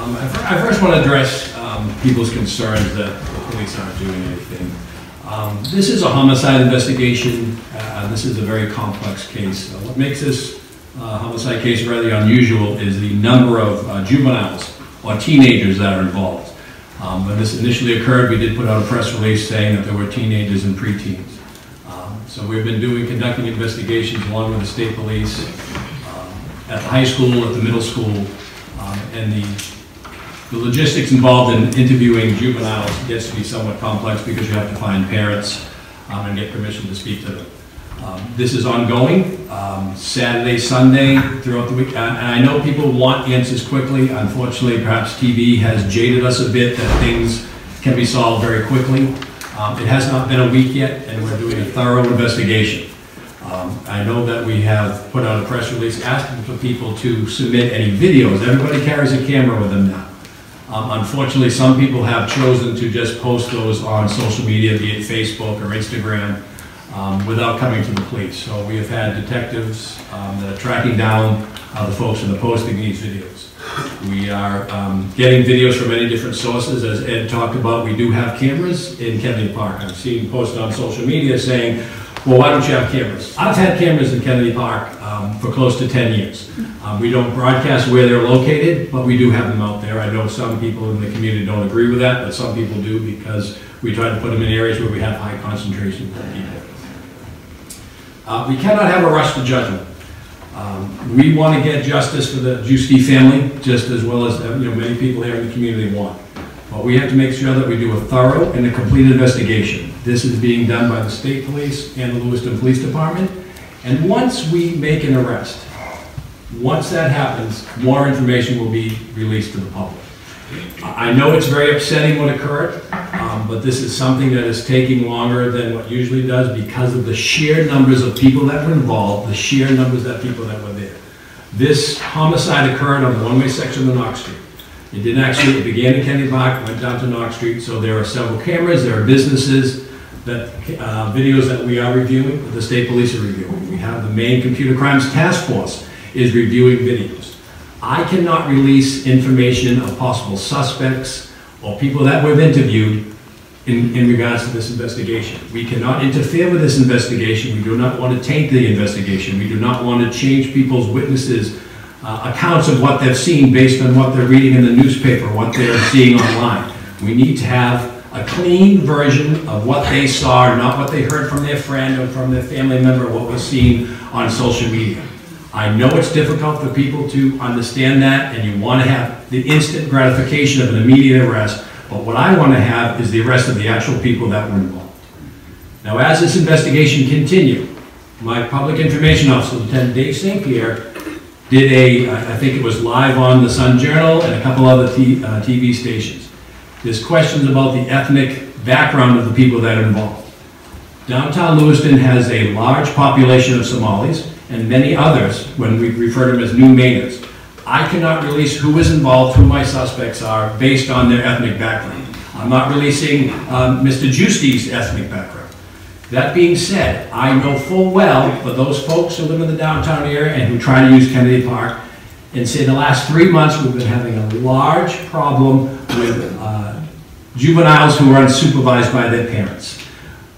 I first want to address people's concerns that the police aren't doing anything. This is a homicide investigation. This is a very complex case. What makes this homicide case rather unusual is the number of juveniles or teenagers that are involved. When this initially occurred, we did put out a press release saying that there were teenagers and preteens. So we've been conducting investigations along with the state police at the high school, at the middle school, and the logistics involved in interviewing juveniles gets to be somewhat complex because you have to find parents and get permission to speak to them. This is ongoing, Saturday, Sunday, throughout the week. And I know people want answers quickly. Unfortunately, perhaps TV has jaded us a bit that things can be solved very quickly. It has not been a week yet, and we're doing a thorough investigation. I know that we have put out a press release asking for people to submit any videos. Everybody carries a camera with them now. Unfortunately, some people have chosen to just post those on social media, be it Facebook or Instagram, without coming to the police. So we have had detectives that are tracking down the folks that are posting these videos. We are getting videos from many different sources. As Ed talked about, we do have cameras in Kennedy Park. I've seen posted on social media saying, well, why don't you have cameras? I've had cameras in Kennedy Park for close to 10 years. We don't broadcast where they're located, but we do have them out there. I know some people in the community don't agree with that, but some people do because we try to put them in areas where we have high concentrations of people. We cannot have a rush to judgment. We want to get justice for the Giusti family, just as well as many people here in the community want. But we have to make sure that we do a thorough and a complete investigation. This is being done by the state police and the Lewiston Police Department. And once we make an arrest, once that happens, more information will be released to the public. I know it's very upsetting what occurred, but this is something that is taking longer than what usually does because of the sheer numbers of people that were involved, the sheer numbers of people that were there. This homicide occurred on the one-way section of Knox Street. It didn't actually, it began in Kennedy Park, went down to Knox Street, so there are several cameras, there are businesses, that videos that we are reviewing, that the state police are reviewing. We have the Maine Computer Crimes Task Force is reviewing videos. I cannot release information of possible suspects or people that we've interviewed in regards to this investigation. We cannot interfere with this investigation. We do not want to taint the investigation. We do not want to change people's witnesses' accounts of what they've seen based on what they're reading in the newspaper, what they're seeing online. We need to have a clean version of what they saw, not what they heard from their friend or from their family member, what was seen on social media. I know it's difficult for people to understand that, and you want to have the instant gratification of an immediate arrest, but what I want to have is the arrest of the actual people that were involved. Now, as this investigation continues, my public information officer, Lieutenant Dave St. Pierre, did I think it was live on the Sun Journal and a couple other TV stations. There's questions about the ethnic background of the people that are involved. Downtown Lewiston has a large population of Somalis and many others when we refer to them as new Mainers. I cannot release who is involved, who my suspects are, based on their ethnic background. I'm not releasing Mr. Giusti's ethnic background. That being said, I know full well for those folks who live in the downtown area and who try to use Kennedy Park, and say the last 3 months we've been having a large problem with juveniles who are unsupervised by their parents.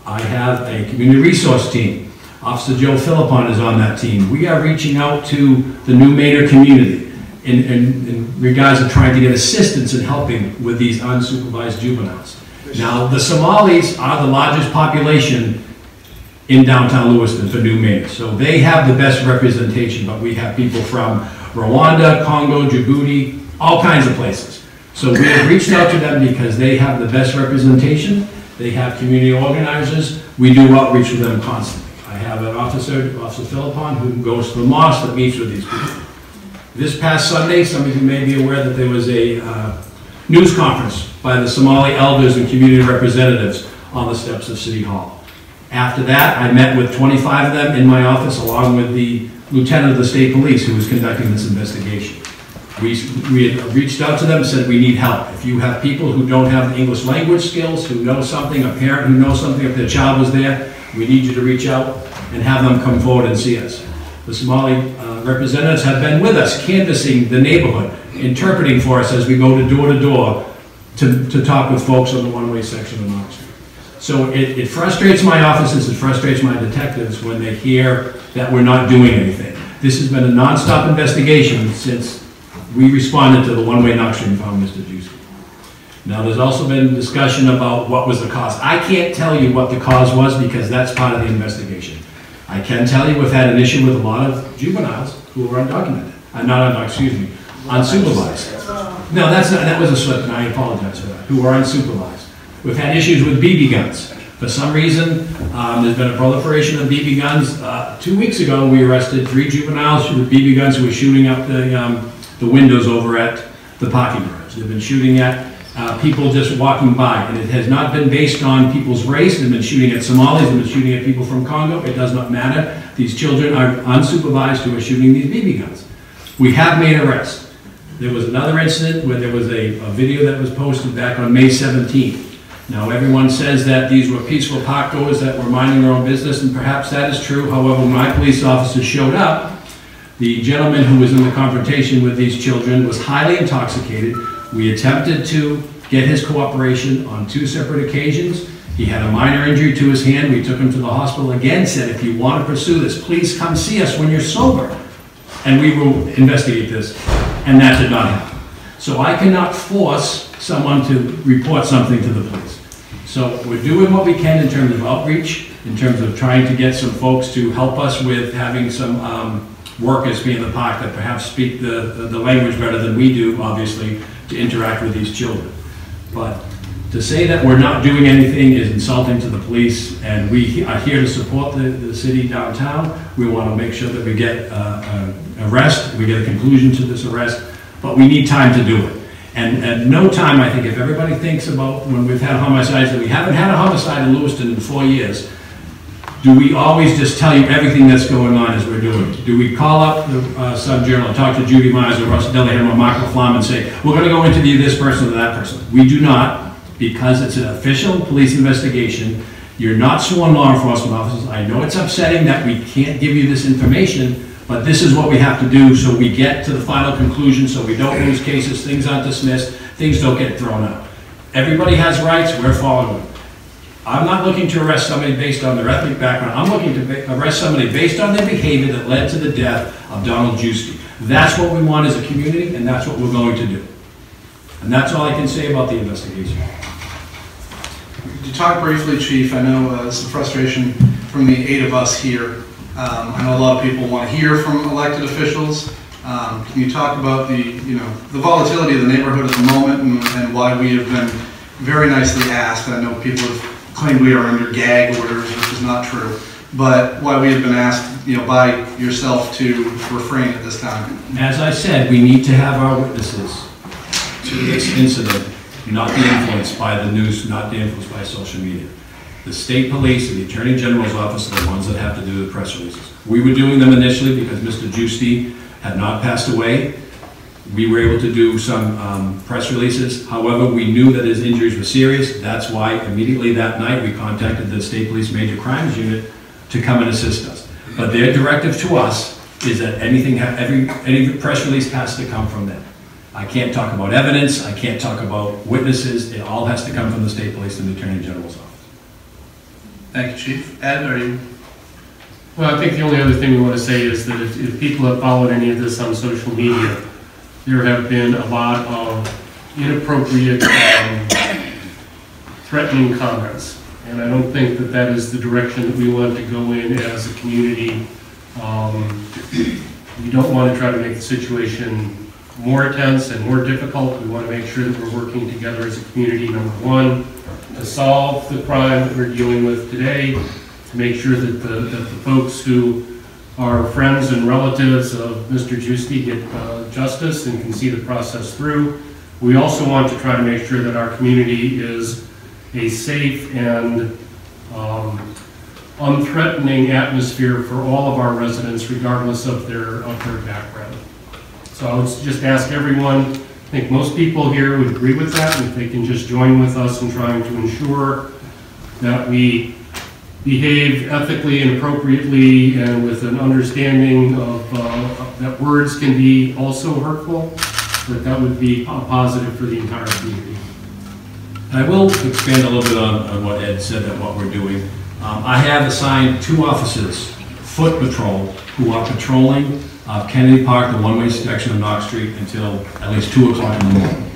I have a community resource team. Officer Joe Philippon is on that team. We are reaching out to the New Maynard community in regards to trying to get assistance in helping with these unsupervised juveniles. Now, the Somalis are the largest population in downtown Lewiston for New Maynard, so they have the best representation, but we have people from Rwanda, Congo, Djibouti, all kinds of places. So we have reached out to them because they have the best representation. They have community organizers. We do outreach with them constantly. I have an officer, Officer Philippon, who goes to the mosque that meets with these people. This past Sunday, some of you may be aware that there was a news conference by the Somali elders and community representatives on the steps of City Hall. After that, I met with 25 of them in my office, along with the lieutenant of the state police who was conducting this investigation. We had reached out to them and said, we need help. If you have people who don't have the English language skills, who know something, a parent who knows something, if their child was there, we need you to reach out and have them come forward and see us. The Somali representatives have been with us, canvassing the neighborhood, interpreting for us as we go to door to talk with folks on the one-way section of Knox Street. So it frustrates my officers, it frustrates my detectives when they hear that we're not doing anything. This has been a non-stop investigation since we responded to the one-way Knox Street and found Mr. Giusti. Now, there's also been discussion about what was the cause. I can't tell you what the cause was because that's part of the investigation. I can tell you we've had an issue with a lot of juveniles who were undocumented. Unsupervised. No, that was a slip, and I apologize for that, who were unsupervised. We've had issues with BB guns. For some reason, there's been a proliferation of BB guns. 2 weeks ago, we arrested 3 juveniles with BB guns who were shooting up the windows over at the parking garage. They've been shooting at people just walking by, and it has not been based on people's race. They've been shooting at Somalis, they've been shooting at people from Congo. It does not matter. These children are unsupervised who are shooting these BB guns. We have made arrests. There was another incident where there was a video that was posted back on May 17th. Now, everyone says that these were peaceful park goers that were minding their own business, and perhaps that is true. However, when my police officers showed up, the gentleman who was in the confrontation with these children was highly intoxicated. We attempted to get his cooperation on 2 separate occasions. He had a minor injury to his hand. We took him to the hospital again, said, if you want to pursue this, please come see us when you're sober, and we will investigate this. And that did not happen. So I cannot force someone to report something to the police. So we're doing what we can in terms of outreach, in terms of trying to get some folks to help us with having some workers be in the park that perhaps speak the language better than we do, obviously, to interact with these children. But to say that we're not doing anything is insulting to the police, and we are here to support the city downtown. We want to make sure that we get an arrest, we get a conclusion to this arrest, but we need time to do it. And at no time, I think, if everybody thinks about when we've had homicides, that we haven't had a homicide in Lewiston in 4 years, do we always just tell you everything that's going on as we're doing it? Do we call up the Sun-Journal and talk to Judy Myers or Russ Dillingham or Mark LaFlamme and say, we're going to go interview this person or that person? We do not, because it's an official police investigation. You're not sworn law enforcement officers. I know it's upsetting that we can't give you this information, but this is what we have to do so we get to the final conclusion, so we don't lose cases, things aren't dismissed, things don't get thrown out. Everybody has rights, we're following them. I'm not looking to arrest somebody based on their ethnic background. I'm looking to arrest somebody based on their behavior that led to the death of Donald Giusti. That's what we want as a community, and that's what we're going to do. And that's all I can say about the investigation. To talk briefly, Chief, I know some frustration from the 8 of us here. I know a lot of people want to hear from elected officials. Can you talk about the volatility of the neighborhood at the moment and why we have been very nicely asked? I know people have claimed we are under gag orders, which is not true, but why we have been asked, by yourself to refrain at this time. As I said, we need to have our witnesses to this incident not be influenced by the news, not be influenced by social media. The state police and the Attorney General's office are the ones that have to do the press releases. We were doing them initially because Mr. Giusti had not passed away. We were able to do some press releases. However, we knew that his injuries were serious. That's why immediately that night we contacted the State Police Major Crimes Unit to come and assist us. But their directive to us is that any press release has to come from them. I can't talk about evidence. I can't talk about witnesses. It all has to come from the State Police and the Attorney General's office. Thank you, Chief. Ed, are you? Well, I think the only other thing we want to say is that if people have followed any of this on social media, there have been a lot of inappropriate, threatening comments. And I don't think that that is the direction that we want to go in as a community. We don't want to try to make the situation more tense and more difficult. We want to make sure that we're working together as a community, number one, to solve the crime that we're dealing with today, to make sure that the folks who are friends and relatives of Mr. Giusti get justice and can see the process through. We also want to try to make sure that our community is a safe and unthreatening atmosphere for all of our residents, regardless of their background. So I would just ask everyone, I think most people here would agree with that, and if they can just join with us in trying to ensure that we behave ethically and appropriately and with an understanding of that words can be also hurtful. that would be a positive for the entire community. And I will expand a little bit on what Ed said and what we're doing. I have assigned 2 officers, foot patrol, who are patrolling Kennedy Park, the one-way section of Knox Street, until at least 2 o'clock in the morning.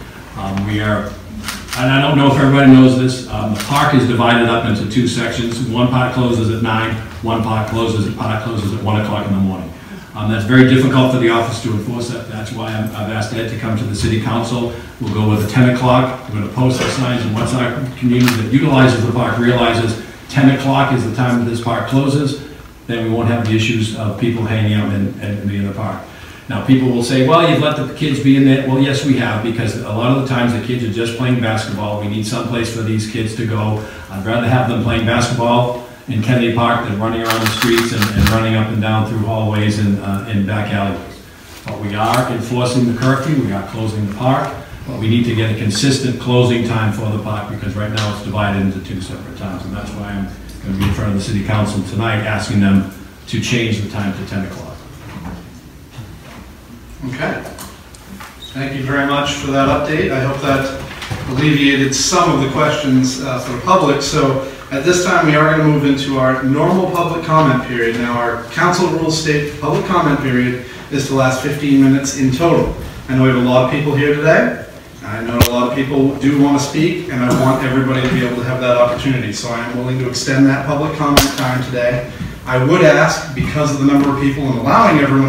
And I don't know if everybody knows this, the park is divided up into 2 sections. One part closes at 9, one part closes at 1 o'clock in the morning. That's very difficult for the office to enforce that. That's why I've asked Ed to come to the city council. We'll go with 10 o'clock. We're going to post the signs, and once our community that utilizes the park realizes 10 o'clock is the time that this park closes, then we won't have the issues of people hanging out and being in the park. Now, people will say, well, you've let the kids be in there. Well, yes, we have, because a lot of the times the kids are just playing basketball. We need some place for these kids to go. I'd rather have them playing basketball in Kennedy Park than running around the streets and running up and down through hallways and back alleyways. But we are enforcing the curfew. We are closing the park. But we need to get a consistent closing time for the park, because right now it's divided into 2 separate times. And that's why I'm going to be in front of the city council tonight asking them to change the time to 10 o'clock. Okay. Thank you very much for that update. I hope that alleviated some of the questions for the public. So at this time, we are going to move into our normal public comment period. Now, our council rules state the public comment period is to last 15 minutes in total. I know we have a lot of people here today. I know a lot of people do want to speak, and I want everybody to be able to have that opportunity. So I am willing to extend that public comment time today. I would ask, because of the number of people and allowing everyone to